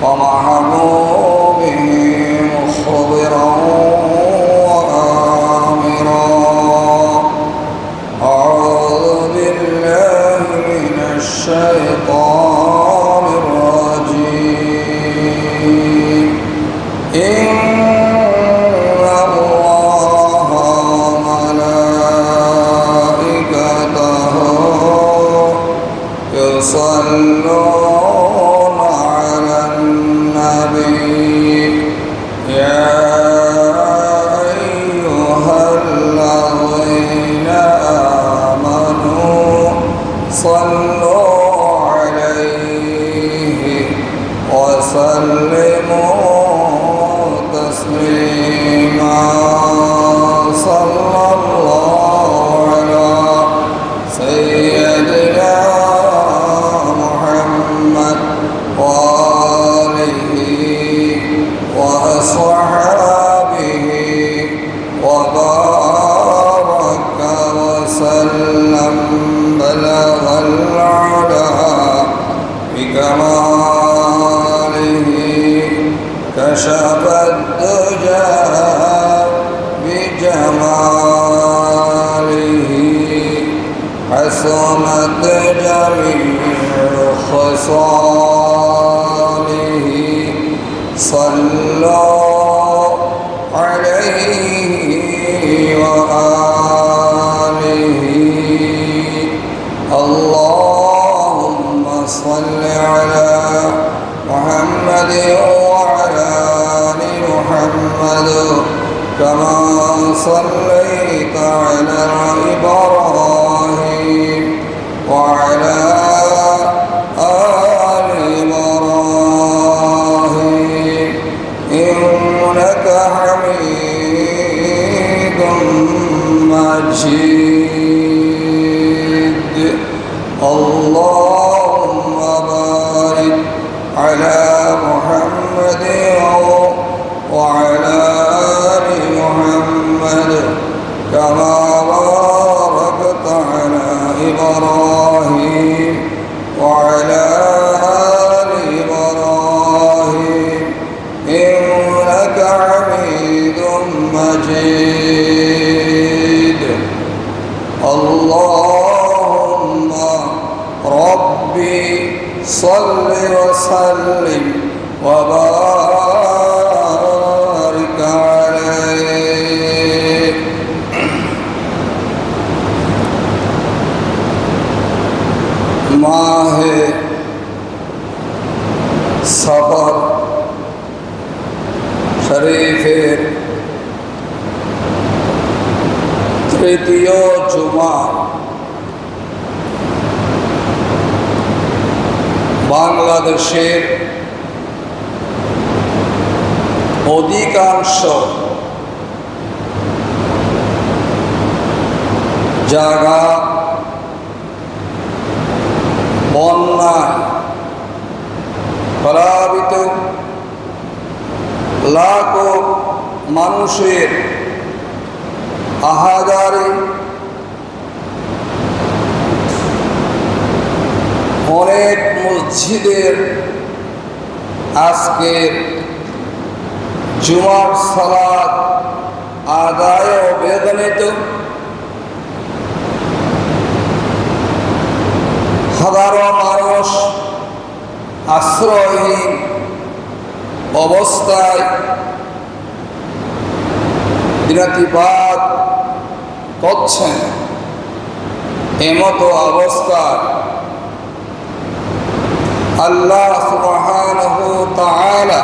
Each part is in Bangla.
ومحبوبه مخبرا وآمرا. أعوذ بالله من الشيطان الرجيم. إن الله وملائكته يصلون على النبي يا أيها الذين آمنوا صلوا عليه وسلموا تسليما. صلى الله على سيدنا محمد وآله وأصحابه وبارك وسلم. بلغ العلا بكماله كشف الدجى بجماله حسنت جميع خصاله. صلوا عليه وآله. اللهم صل على محمد وعلى آل محمد كما صليت على إبراهيم وعلى آل إبراهيم إنك حميد مجيد. اللهم بارك على محمد وعلى آل محمد كما باركت على إبراهيم وعلى آل إبراهيم إنك حميد مجيد. اللهم ربي صل وسلم وبارك عليه. माह सफर शरीफेर तृतीय जुमा बांग्लादेशेर अधिकांश জায়গা বন্যায় প্লাবিত, লাখো মানুষের আহাজারি, অনেক মসজিদের আজকের জুমার সালাত আদায় ও বেদনিত। হাজারো মানুষ আশ্রয়হীন অবস্থায় দিনাতিপাত করছেন। এমতো অবস্থায় আল্লাহ সুবহানাহু তাআলা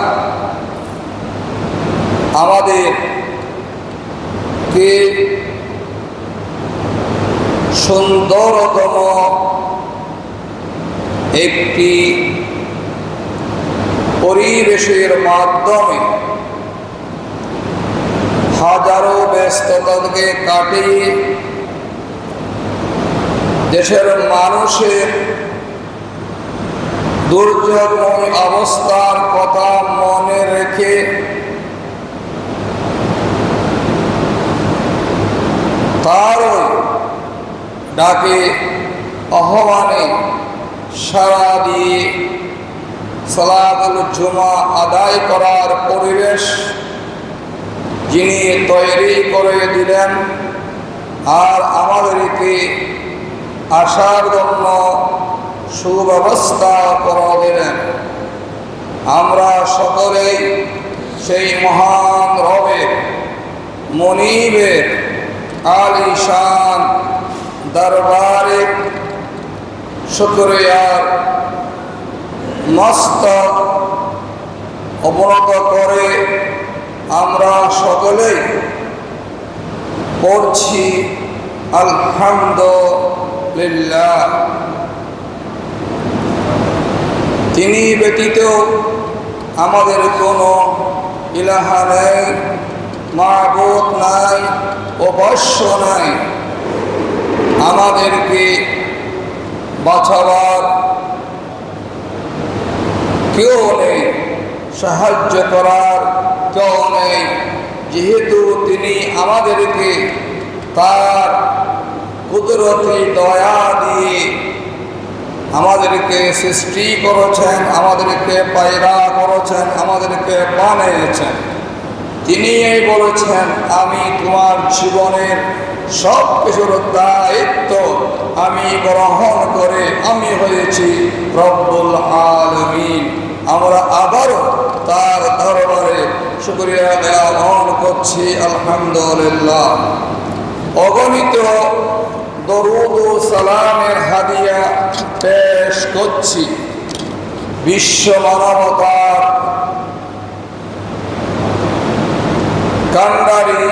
আমাদেরকে সুন্দরতম একটি পরিবেশের মাধ্যমে হাজারো ব্যস্ততাকে কাটিয়ে দেশের মানুষের দুর্যোগময় অবস্থার কথা মনে রেখে তার ডাকে আহ্বানে সাড়া দিয়ে সালাতুল জুমা আদায় করার পরিবেশ যিনি তৈরি করে দিলেন আর আমাদেরকে আসার জন্য সুব্যবস্থা করে দিলেন, আমরা সকলেই সেই মহান রবের মনিবের আলিশান দরবারে শুকরিয়ার মস্তক অবনত করে আমরা সকলেই পড়ছি আলহামদুলিল্লাহ। তিনি ব্যতীত আমাদের কোনো ইলাহা নেই, মাবুদ নাই, উপাস্য নাই। আমাদেরকে বাঁচাবার কেউ নেই, সাহায্য করার কেউ নেই, যেহেতু তিনি আমাদেরকে তার কুদরতি দয়া দিয়ে আমাদেরকে সৃষ্টি করেছেন, আমাদেরকে পয়দা করেছেন, আমাদেরকে বানিয়েছেন। তিনি এই বলেছেন, আমি তোমার জীবনের সব কিছুর দায়িত্ব আমি গ্রহণ করে আমি হয়েছি রব্বুল আলামিন। আমরা আবারও তার দরবারে শুকরিয়া জ্ঞাপন করছি আলহামদুলিল্লাহ। অগণিত দরুদ ও সালামের হাদিয়া পেশ করছি বিশ্ব মানবতার কান্ডারি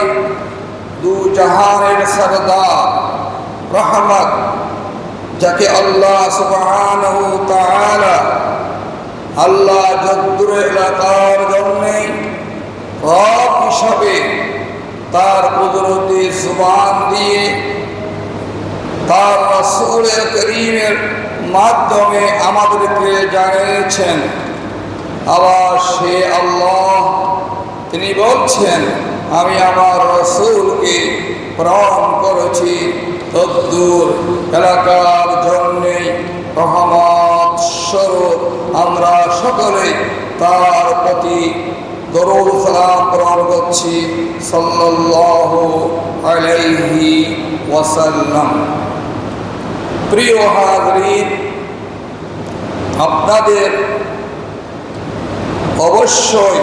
দু জাহানের সরদার রহমত, যাকে আল্লাহ সুবহানাহু ওয়া তাআলা আল্লাহ যদ্দুর এলাকার জন্যে রব হিসাবে তার কুদরতি জুবান দিয়ে তার রাসূল করিমের মাধ্যমে আমাদেরকে জানিয়েছেন। আবার সে আল্লাহ তিনি বলছেন, আমি আমার রাসূলকে প্রেরণ করেছি তদ্দূর এলাকার জন্যে রহমত স্বরূপ। আমরা সকলে তার প্রতি দরুদ সালাম প্রেরণ করছি সাল্লাল্লাহু আলাইহি ওয়াসাল্লাম। প্রিয় হাজরিন, আপনাদের অবশ্যই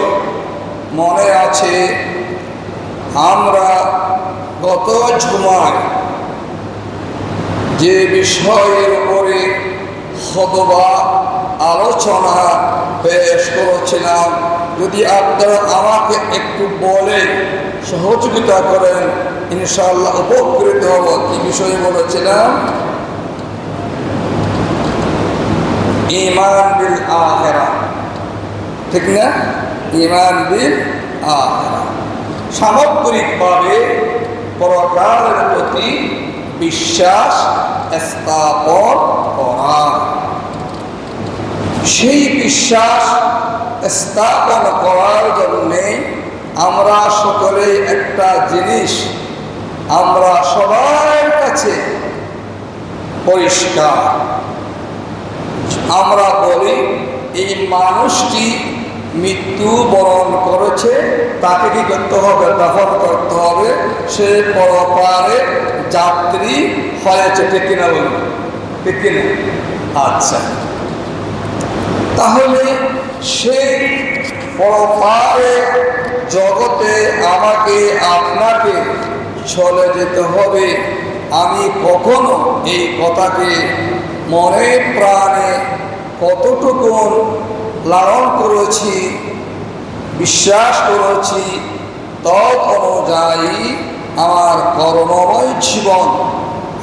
মনে আছে আমরা গত জুমায় যে বিষয়ের উপরে খুতবা আলোচনা পেশ করেছিলাম। যদি আপনারা আমাকে একটু বলে সহযোগিতা করেন ইনশাআল্লাহ উপকৃত হব। কি বিষয়ে বলেছিলাম? ঈমান বিল আখিরাহ, ঠিক না? ঈমান বিল আখিরাহ, সামগ্রিকভাবে পরকালের প্রতি বিশ্বাস স্থাপন করা। সেই বিশ্বাস স্থাপন করার জন্যে আমরা সকলে একটা জিনিস আমরা সবার কাছে পরিষ্কার, আমরা বলি এই মানুষটি মৃত্যুবরণ করেছে, তাকে কি করতে হবে? দাফন করতে হবে। সে পরপারে যাত্রী হয়েছে, ঠিক কিনা বলুন? ঠিক কিনা? আচ্ছা, তাহলে সেই পরপারে জগতে আমাকে আপনাকে চলে যেতে হবে। আমি কখনো এই কথাকে মনে প্রাণে কতটুকু লালন করেছি, বিশ্বাস করেছি, তদ অনুযায়ী আমার কর্মময় জীবন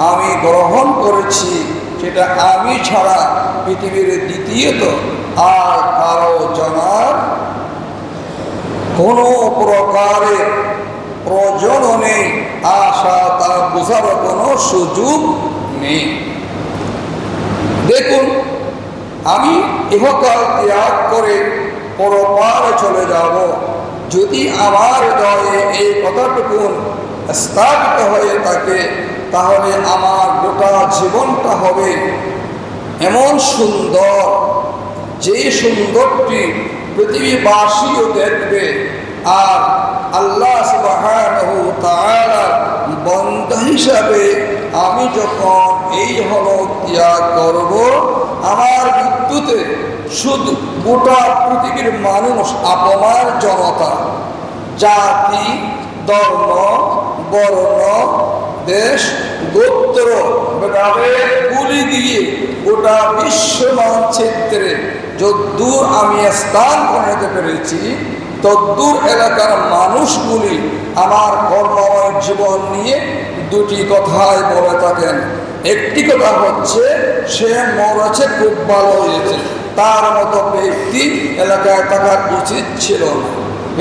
আমি গ্রহণ করেছি। সেটা আমি ছাড়া পৃথিবীর দ্বিতীয়ত আর কারো জানার কোনো প্রকারের প্রয়োজন নেই, আশা তা বোঝার কোনো সুযোগ নেই। দেখুন, আমি ইহকাল ত্যাগ করে পরপারে চলে যাব। যদি আমার হৃদয়ে এই কথাটুকু স্থাপিত হয়ে থাকে, তাহলে আমার গোটা জীবনটা হবে এমন সুন্দর, যে সুন্দরটি পৃথিবীবাসীও দেখবে। আর আল্লাহ সুবহানাহু তাআলার বান্দা হিসাবে আমি যখন এই হলক ত্যাগ করব, আমার মৃত্যুতে শুধু গোটা পৃথিবীর মানুষ, আপমার জনতা, জাতি, ধর্ম, বর্ণ, দেশ, গোত্র গুলি দিয়ে গোটা বিশ্ব মানচিত্রে যদ্দূর আমি স্থান করে নিতে পেরেছি, তদ্দূর এলাকার মানুষগুলি আমার কর্মময় জীবন নিয়ে দুটি কথাই বলে থাকেন। একটি কথা হচ্ছে, সে মরেছে খুব ভালো হয়েছে, তার মতো ব্যক্তি এলাকায় থাকার উচিত ছিল না।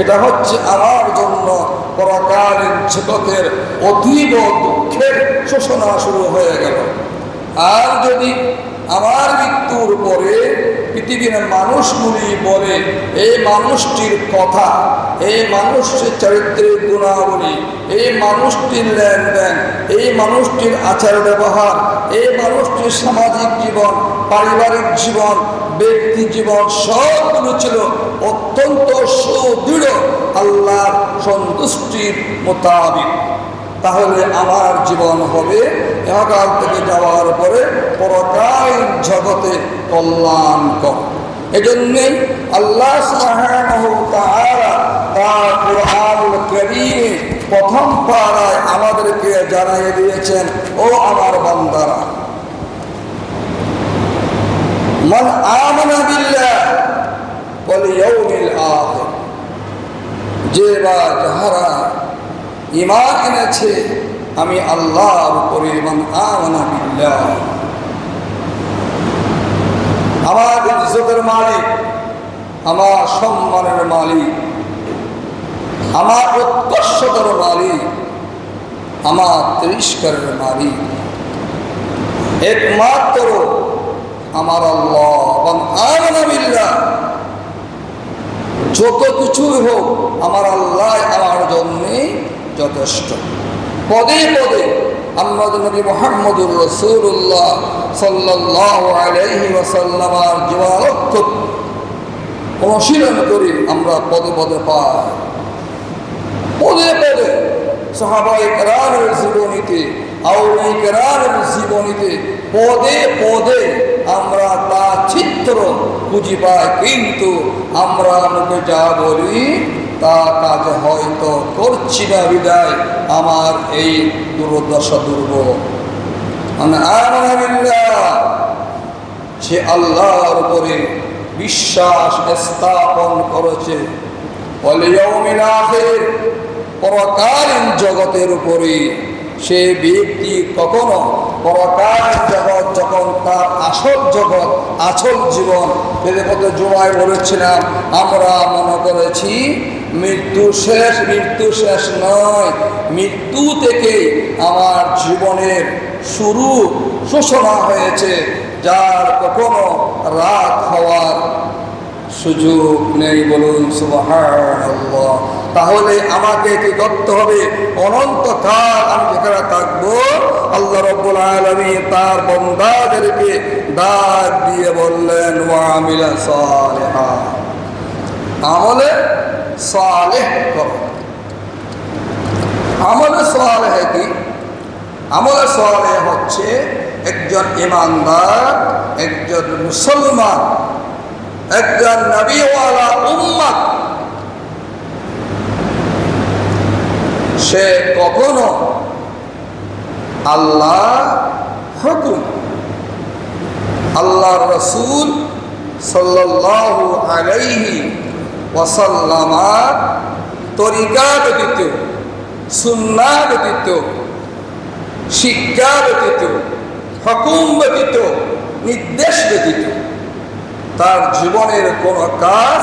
এটা হচ্ছে আমার জন্য পরকালীন জগতের অতীব দুঃখের সূচনা শুরু হয়ে গেল। আর যদি আমার মৃত্যুর পরে পৃথিবীর মানুষগুলি বলে এই মানুষটির কথা, এই মানুষটির চারিত্রিক গুণাবলী, এই মানুষটির লেনদেন, এই মানুষটির আচার ব্যবহার, এই মানুষটির সামাজিক জীবন, পারিবারিক জীবন, ব্যক্তি জীবন সবগুলো ছিল অত্যন্ত সুদৃঢ় আল্লাহর সন্তুষ্টির মোতাবিক, তাহলে আমার জীবন হবে এহকাল থেকে যাওয়ার পরে পরকালীন জগতে কল্যাণকর। এজন্যই আল্লাহ সুবহানাহু তাআলা তার কুরআনুল কারীমে প্রথম পারায় আমাদেরকে জানিয়ে দিয়েছেন, ও আমার বান্দারা, মান আমানা বিল্লাহ ওয়াল ইয়াউমিল আখির, যে বা যাহারা ঈমান এনেছে আমি আল্লাহর উপরে, মান আমানা বিল্লাহ, আমার ইজ্জতের মালিক, আমার সম্মানের মালিক, আমার উৎকর্ষতার মালিক, আমার তিরস্কারের মালিক একমাত্র আমার আল্লাহ। মান আমানা বিল্লাহ, যত কিছুই হোক আমার আল্লাহ আমার জন্যে যথেষ্ট। পদে পদে আমরা নবী মুহাম্মদুর রাসূলুল্লাহ সাল্লাল্লাহু আলাইহি ওয়াসাল্লামের জীবনার্থ অনুশীলন করি, আমরা পদে পদে পাই। পদে পদে সাহাবায়ে কেরামের জীবনীতে, আউলিয়া কেরামের জীবনীতে পদে পদে আমরা তা চিত্র খুঁজে পাই, কিন্তু আমরা মুখে যা বলি তা কাজ হয়তো করছি না, বিদায় আমার এই দুর্দশা দুর্ভোগ। সে আল্লাহর উপরে বিশ্বাস স্থাপন করেছে, পরকালীন জগতের উপরে সে ব্যক্তি কখনো পরকালীন জগৎ যখন তার আসল জগৎ, আসল জীবন, এদের জুমায় বলেছিলাম, আমরা মনে করেছি মৃত্যু শেষ, মৃত্যু শেষ নয়, মৃত্যু থেকে আমার জীবনের শুরু সূচনা হয়েছে, যার কখনো রাত হওয়ার সুযোগ নেই। বলুন সুবহানাল্লাহ। তাহলে আমাকে কি করতে হবে? অনন্তকাল আমি যেখানে থাকবো, আল্লাহ রাব্বুল আলামিন তার বান্দাদেরকে ডাক দিয়ে বললেন, ওয়া আমিলা সালিহা, আমলে সালেহ করো। আমলে সালেহ কি? আমলে সালেহ হচ্ছে একজন ইমানদার, একজন মুসলমান, একজন নবীওয়ালা উম্মত, সে কখনো আল্লাহ হুকুম, আল্লাহর রাসূল সাল্লাল্লাহু আলাইহি ওয়াসাল্লামার তরিকা ব্যতীত, সুন্নাহ ব্যতীত, শিক্ষা ব্যতীত, হুকুম ব্যতীত, নির্দেশ ব্যতীত তার জীবনের কোনো কাজ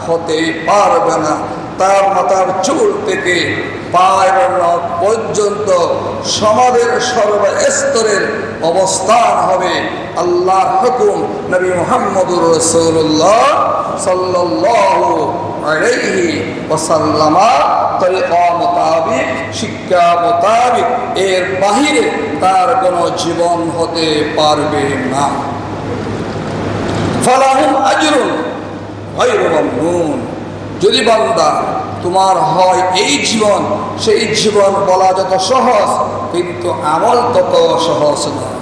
হতে পারবে না। তার মাথার চুল থেকে পায়ের নখ পর্যন্ত সমাজের সর্বস্তরের অবস্থান হবে আল্লাহর হুকুম, নবী মুহাম্মদুর রাসূলুল্লাহ সাল্লাল্লাহু আলাইহি ওয়াসাল্লামের তরিকা মোতাবিক, শিক্ষা মোতাবিক, এর বাহিরে তার কোনো জীবন হতে পারবে না। ফালাহুম আজরুন গায়রু মামনুন। যদি বান্দা তোমার হয় এই জীবন, সেই জীবন বলা যত সহজ, কিন্তু আমল তত সহজ নয়।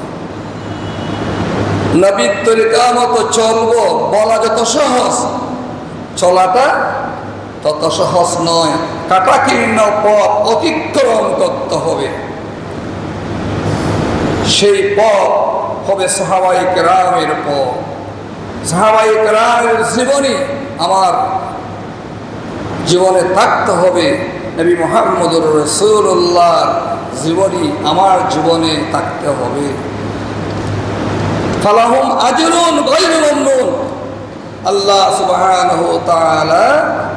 নবীর তরিকা মতো চলবো বলা যত সহজ, চলাটা তত সহজ নয়। কাটাকীর্ণ পথ অতিক্রম করতে হবে। সেই পথ হবে সাহাবায়ে কেরামের পথ। সাহাবায়ে কেরামের জীবনী আমার জীবনে থাকতে হবে। নবী মুহাম্মদুর রাসূলুল্লাহর জীবনী আমার জীবনে থাকতে হবে। ফালাহুম আজরুন গায়রু মামনুন। আল্লাহ সুবহানাহু ওয়া তাআলা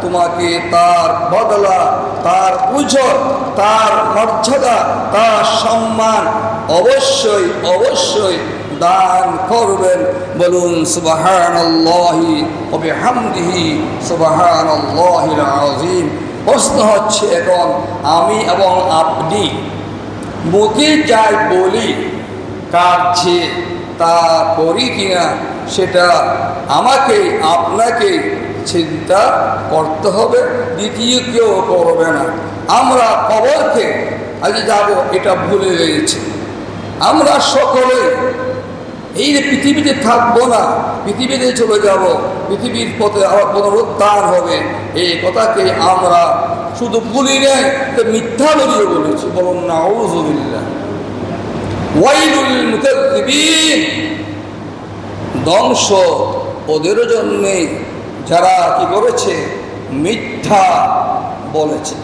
তোমাকে তার বদলা, তার উজর, তার মর্যাদা, তার সম্মান অবশ্যই অবশ্যই দান করবেন। বলুন সুবহানাল্লাহি ওয়া বিহামদিহি সুবহানাল্লাহিল আযীম। প্রশ্ন হচ্ছে এখন আমি এবং আপনি মুখে যাই বলি, কাজে তা করি কিনা, সেটা আমাকে আপনাকে চিন্তা করতে হবে। দ্বিতীয় কেউ করবে না। আমরা কবরকে আজ যাব এটা ভুলে গেছি। আমরা সকলে এই পৃথিবীতে থাকবো না, পৃথিবীতে চলে যাব, পৃথিবীর পথে আবার পুনরুত্থান হবে, এই কথাকে আমরা শুধু ভুলি নাই, মিথ্যা বলিয়ে বলেছি। বলুন নাউযুবিল্লাহ। ওয়াইলুল মুকাজ্জিবিন। ধ্বংস ওদের জন্যে যারা কি করেছে, মিথ্যা বলেছে।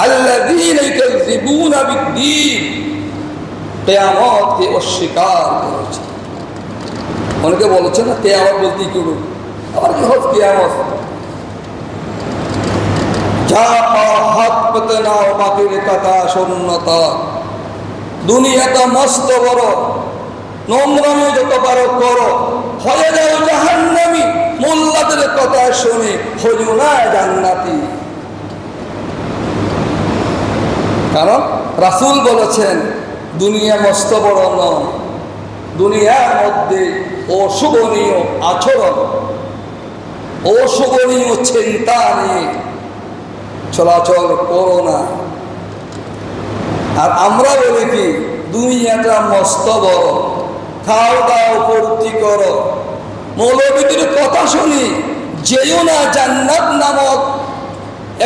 আল্লাযীনা ইউকাযযিবুনা বিদ্দীন। কিয়ামতকে অস্বীকার করেছে। অনেকে বলেছে না কিয়ামত বলতে কি করুন, আবার কি হবে কিয়ামত? যা হাত পেতে নাও, বাকির কথা শূন্যতা। দুনিয়াটা মস্ত বড়, নোংরামি যত পারো করো, হয়ে যাও জাহান্নামী। মোল্লাদের কথা শুনে হইও না জান্নাতি। কারণ রাসূল বলেছেন দুনিয়া মস্ত বড় নয়, দুনিয়ার মধ্যে অশুভনীয় আচরণ, অশুভনীয় চিন্তা নিয়ে চলাচল করো না। আর আমরা বলি কি দুনিয়াটা মস্ত বড়, খাও দাও ফুর্তি করো। মৌলবীদের কথা শুনি যেও না জান্নাত নামক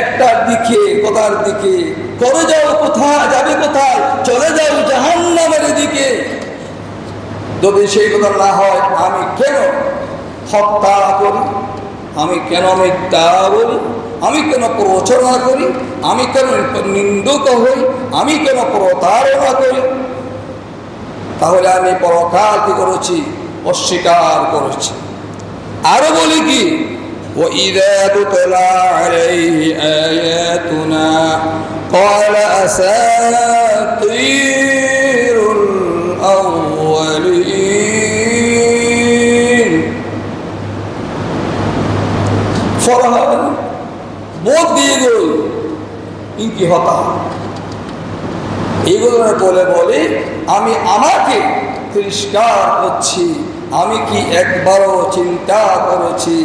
একটা দিকে, কথার দিকে করে যাও। কোথায় যাবে? কোথায়? চলে যাও জাহান্নামের দিকে। যদি সেই কথা না হয়, আমি কেন হত্যা করি, আমি কেন মিথ্যা বলি, আমি কেন প্রচারণা করি, আমি কেন নিন্দুক হই, আমি কেন প্রতারণা করি, তাহলে আমি পরকাল কি করেছি? অস্বীকার করেছি। আরো বলি কি, وَإِذَا تُتْلَى عَلَيْهِ آيَاتُنَا قَالَ أَسَاطِيرُ الْأَوَّلِينَ। ফরহান বোধ দিয়ে গেল ইনকি হতা। এগুলো বলে আমি আমাকে তিরস্কার করছি। আমি কি একবারও চিন্তা করেছি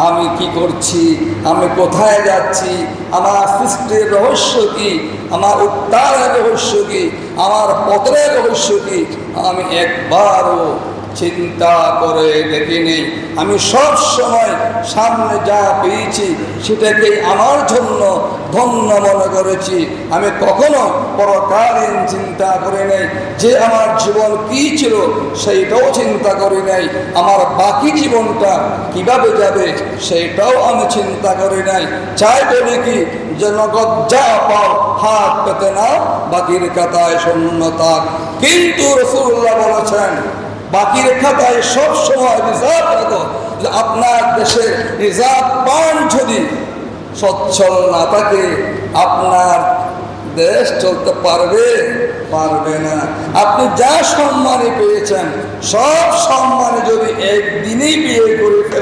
আমি কি করছি, আমি কোথায় যাচ্ছি, আমার সৃষ্টির রহস্য কি, আমার উত্তারের রহস্য কি, আমার পতনের রহস্য কি, আমি একবারও চিন্তা করে দেখিনি। আমি সব সময় সামনে যা পেয়েছি সেটাকে আমার জন্য ধন্য মনে করেছি। আমি কখনো পরকালীন চিন্তা করি নাই, যে আমার জীবন কি ছিল সেইটাও চিন্তা করি নাই, আমার বাকি জীবনটা কিভাবে যাবে সেইটাও আমি চিন্তা করি নাই। চাই বলি কি, যে নগদ যা পাও হাত পেতে নাও, বাকির খাতায় শূন্যতা। কিন্তু রাসূলুল্লাহ বলেছেন বাকির খাতায় সব সময় রিজার্ভ রাখো। আপনার দেশে রিজার্ভ পান যদি সচ্ছল না থাকে, আপনার দেশ চলতে পারবে না। আপনি যা সম্মানে পেয়েছেন সব সম্মানে যদি একদিনেই বিয়ে করে ফেলেন,